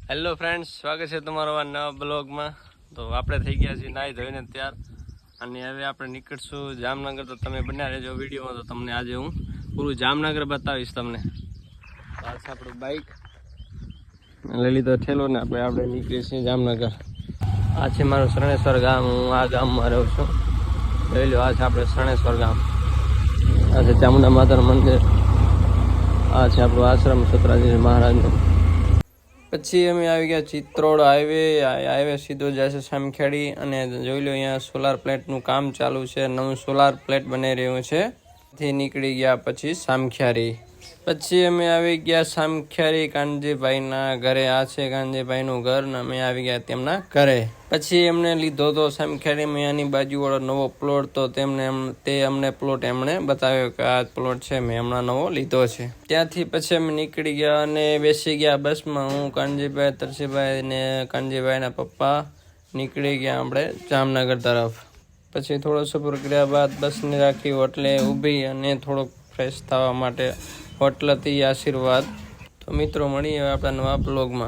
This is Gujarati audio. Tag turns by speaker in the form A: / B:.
A: હેલો ફ્રેન્ડ્સ, સ્વાગત છે તમારો આ નવા બ્લોગમાં. તો આપણે થઈ ગયા છીએ નાહી ધોઈને તૈયાર અને હવે આપણે નીકળશું જામનગર. તો તમે બન્યા રહેજો વિડીયોમાં, તો તમને આજે હું પૂરું જામનગર બતાવીશ તમને. તો આ છે આપણું બાઇક, લઈ લીધો ઠેલો ને આપણે નીકળીએ છીએ જામનગર. આ છે મારું શરણેશ્વર ગામ. હું આ ગામમાં રહું છું. જોઈ લો, આ છે આપણે શરણેશ્વર ગામ. આ છે ચામુંડા માતાનું મંદિર. આ છે આપણું આશ્રમ સતરાજી મહારાજનું. પછી અમે આવી ગયા ચિત્રોડ હાઈવે સીધો જાય છે સામખિયાળી. અને જોઈ લો, અહીંયા સોલાર પ્લેટનું કામ ચાલુ છે. નવું સોલાર પ્લેટ બની રહ્યું છે. થી નીકળી ગયા પછી સામખિયાળી. પછી અમે આવી ગયા સામખિયાળી કાનજીભાઈના ઘરે. આ છે કાનજીભાઈનું ઘર ને અમે આવી ગયા તેમના ઘરે. પછી એમને લીધો તો સામખિયાળીમાં એની બાજુવાળો નવો પ્લોટ. તો અમને પ્લોટ એમણે બતાવ્યો કે આ પ્લોટ છે, મેં હમણાં નવો લીધો છે. ત્યાંથી પછી અમે નીકળી ગયા અને બેસી ગયા બસમાં. હું, કાનજીભાઈ, તરસીભાઈ ને કાનજીભાઈના પપ્પા નીકળી ગયા આપણે જામનગર તરફ. પછી થોડો સફર કર્યા બાદ બસને રાખી હોટલે ઊભી અને થોડોક ફ્રેશ થવા માટે હોટલેથી આશીર્વાદ. તો મિત્રો, મળીએ આપણા નવા બ્લોગમાં.